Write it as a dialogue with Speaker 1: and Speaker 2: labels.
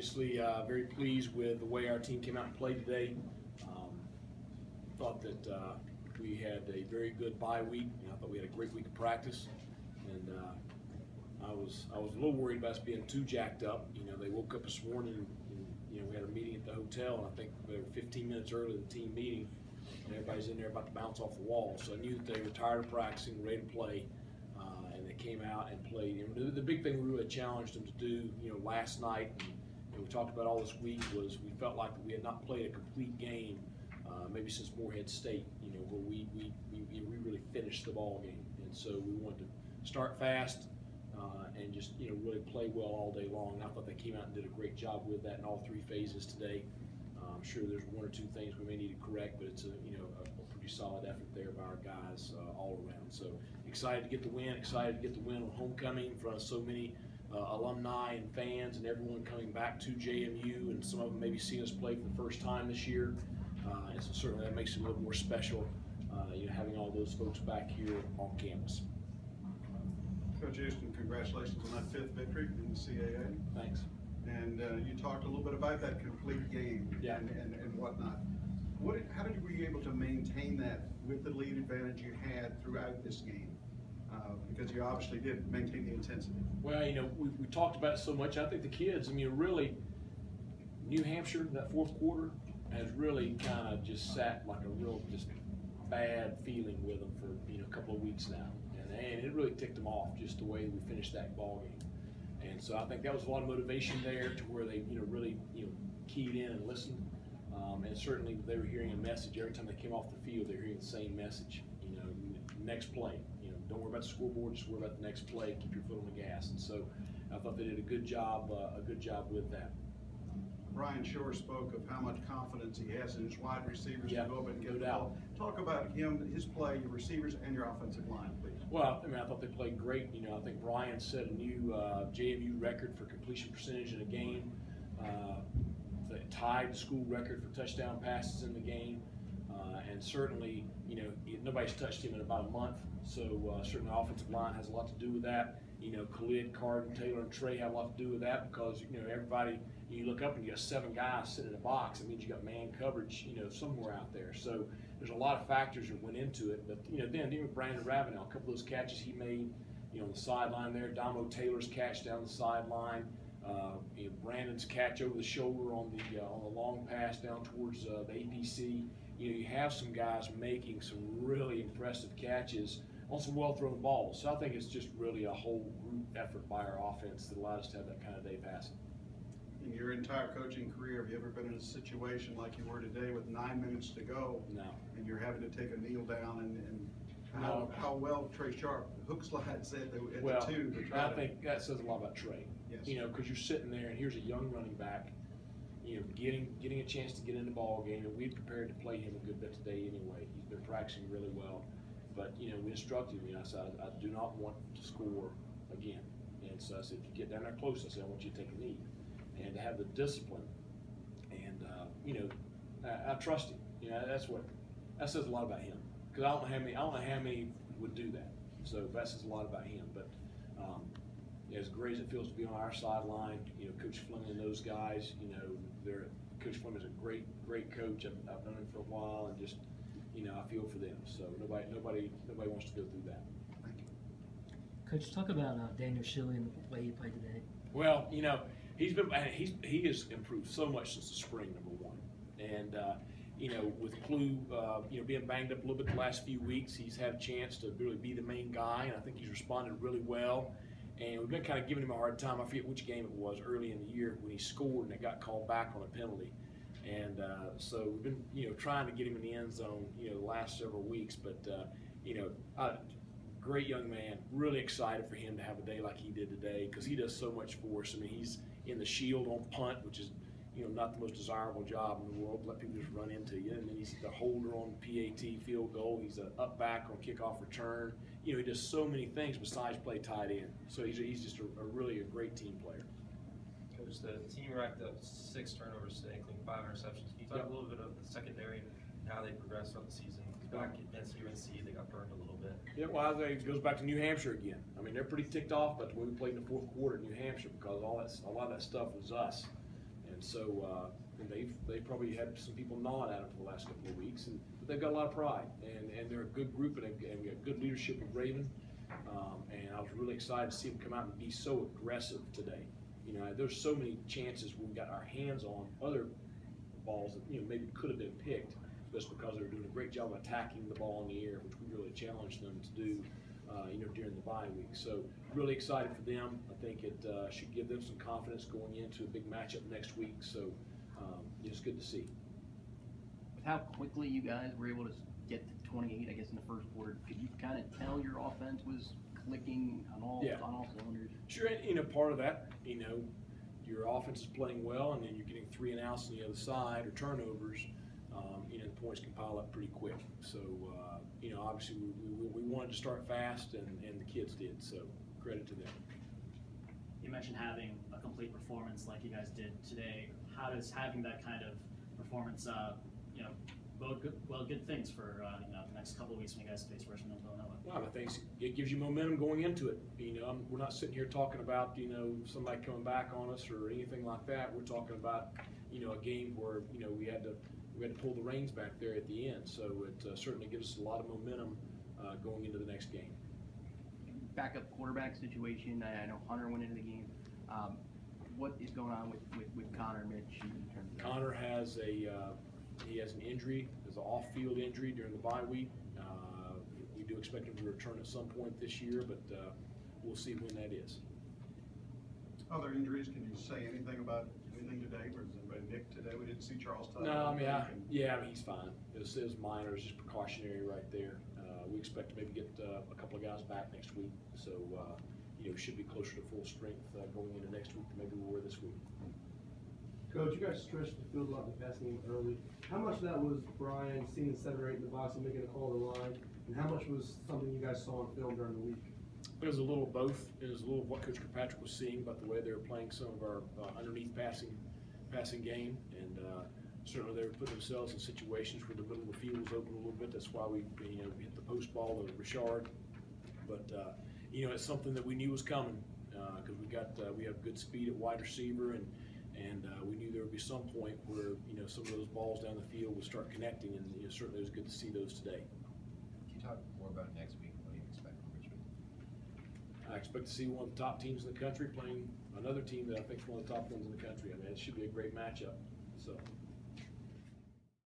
Speaker 1: obviously very pleased with the way our team came out and played today. Thought that we had a very good bye week. I thought we had a great week of practice, and I was a little worried about us being too jacked up. They woke up this morning and we had a meeting at the hotel, and I think they were 15 minutes early to the team meeting, and everybody's in there about to bounce off the wall. So I knew that they were tired of practicing, ready to play, and they came out and played. And the big thing we really challenged them to do, last night, and we talked about all this week, was we felt like we had not played a complete game, maybe since Morehead State, where we really finished the ball game. And so we wanted to start fast and just really play well all day long. And I thought they came out and did a great job with that in all three phases today. I'm sure there's one or two things we may need to correct, but it's a pretty solid effort there by our guys all around. So excited to get the win, on homecoming in front of so many alumni and fans and everyone coming back to JMU, and some of them maybe seeing us play for the first time this year. And so certainly that makes it a little more special, having all those folks back here on campus.
Speaker 2: Coach Houston, congratulations on that 5th victory in the CAA.
Speaker 1: Thanks.
Speaker 2: And you talked a little bit about that complete game and whatnot. How did you be able to maintain that with the lead advantage you had throughout this game? Because you obviously did maintain the intensity.
Speaker 1: Well, we talked about it so much. I think the kids, really, New Hampshire, that fourth quarter, has really kind of just sat like a real just bad feeling with them for a couple of weeks now. And it really ticked them off, just the way we finished that ball game. And so I think that was a lot of motivation there, to where they really keyed in and listened. And certainly they were hearing a message every time they came off the field. They were hearing the same message. Next play. Don't worry about the scoreboard. Just worry about the next play. Keep your foot on the gas. And so I thought they did a good job with that.
Speaker 2: Brian Shore spoke of how much confidence he has in his wide receivers to go up and get the
Speaker 1: doubt.
Speaker 2: ball. Talk about him, his play, your receivers, and your offensive line, please.
Speaker 1: Well, I thought they played great. I think Brian set a new JMU record for completion percentage in a game. They tied the school record for touchdown passes in the game. And certainly, nobody's touched him in about a month. So certainly the offensive line has a lot to do with that. Khalid, Carden, Taylor, and Trey have a lot to do with that, because, everybody, you look up and you got 7 guys sitting in a box. It means you got man coverage, somewhere out there. So there's a lot of factors that went into it. But, then with Brandon Ravenel, a couple of those catches he made, on the sideline there, Damo Taylor's catch down the sideline, Brandon's catch over the shoulder on the long pass down towards the APC. You have some guys making some really impressive catches on some well-thrown balls. So I think it's just really a whole group effort by our offense that allowed us to have that kind of day passing.
Speaker 2: In your entire coaching career, have you ever been in a situation like you were today with 9 minutes to go?
Speaker 1: No.
Speaker 2: And you're having to take a kneel down and how well Trey Sharp hook slides at the 2 to try
Speaker 1: I think that says a lot about Trey.
Speaker 2: Yes.
Speaker 1: Because you're sitting there and here's a young running back, getting a chance to get in the ball game, and we prepared to play him a good bit today anyway. He's been practicing really well. But, we instructed him. I said, I do not want to score again. And so I said, if you get down there close, I said, I want you to take a knee. And to have the discipline. And, I trust him. That says a lot about him. Because I don't know how many would do that. So that says a lot about him. But as great as it feels to be on our sideline, Coach Fleming and those guys, Coach Fleming's a great coach. I've known him for a while, and just, I feel for them. So nobody wants to go through that.
Speaker 2: Thank you.
Speaker 3: Coach, talk about Daniel Shilley and the way he played today.
Speaker 1: Well, he has improved so much since the spring, number one. And with Clue, being banged up a little bit the last few weeks, he's had a chance to really be the main guy, and I think he's responded really well. And we've been kind of giving him a hard time. I forget which game it was early in the year when he scored and it got called back on a penalty. And so we've been, trying to get him in the end zone, the last several weeks. But, great young man. Really excited for him to have a day like he did today, because he does so much for us. He's in the shield on punt, which is, not the most desirable job in the world to let people just run into you. And then he's the holder on PAT field goal. He's an up back on kickoff return. He does so many things besides play tight end. So he's just really a great team player.
Speaker 4: Coach, the team racked up 6 turnovers today, including 5 interceptions. Can you talk a little bit of the secondary and how they progressed throughout the season? Back against UNC, they got burned a little bit.
Speaker 1: Yeah, well, it goes back to New Hampshire again. They're pretty ticked off about the way we played in the fourth quarter in New Hampshire, because a lot of that stuff was us. And so, and they've probably had some people gnawing at them for the last couple of weeks, but they've got a lot of pride, and they're a good group, and we got good leadership of Raven. And I was really excited to see them come out and be so aggressive today. You know, there's so many chances when we got our hands on other balls that, you know, maybe could have been picked just because they were doing a great job of attacking the ball in the air, which we really challenged them to do, you know, during the bye week. So really excited for them. I think it should give them some confidence going into a big matchup next week. So it's good to see.
Speaker 5: With how quickly you guys were able to get to 28, I guess, in the first quarter, could you kind of tell your offense was clicking on all cylinders?
Speaker 1: Sure, and, you know, part of that, you know, your offense is playing well, and then you're getting 3 and outs on the other side or turnovers. You know, the points can pile up pretty quick. So, you know, obviously we wanted to start fast, and the kids did. So, credit to them.
Speaker 6: You mentioned having a complete performance like you guys did today. How does having that kind of performance, you know, bode good things for you know, the next couple of weeks when you guys face Richmond and Villanova?
Speaker 1: Well, I think it gives you momentum going into it. You know, we're not sitting here talking about, you know, somebody coming back on us or anything like that. We're talking about, you know, a game where, you know, we had to pull the reins back there at the end. So it certainly gives us a lot of momentum going into the next game.
Speaker 5: Backup quarterback situation. I know Hunter went into the game. What is going on with Connor, Mitch, in terms of
Speaker 1: Connor has he has an injury, an off-field injury during the bye week. We do expect him to return at some point this year, but we'll see when that is.
Speaker 2: Other injuries, can you say anything about anything today? Was anybody nicked today? We didn't see Charles Tyler.
Speaker 1: No, I mean, he's fine. It was minor, it's just precautionary right there. We expect to maybe get a couple of guys back next week, so you know, should be closer to full strength going into next week than maybe we were this week.
Speaker 7: Coach, you guys stretched the field a lot in the passing game early. How much of that was Brian seeing 7 or 8 in the box and making a call to the line, and how much was something you guys saw on film during the week?
Speaker 1: It was a little of both. It was a little of what Coach Kirkpatrick was seeing about the way they were playing some of our underneath passing game, and certainly they were putting themselves in situations where the middle of the field was open a little bit. That's why we hit the post ball to Richard. But you know, it's something that we knew was coming because we have good speed at wide receiver, and we knew there would be some point where, you know, some of those balls down the field would start connecting, and you know, certainly it was good to see those today.
Speaker 8: Can you talk more about next week? What do you expect from Richmond?
Speaker 1: I expect to see one of the top teams in the country playing another team that I think is one of the top ones in the country. I mean, it should be a great matchup. So.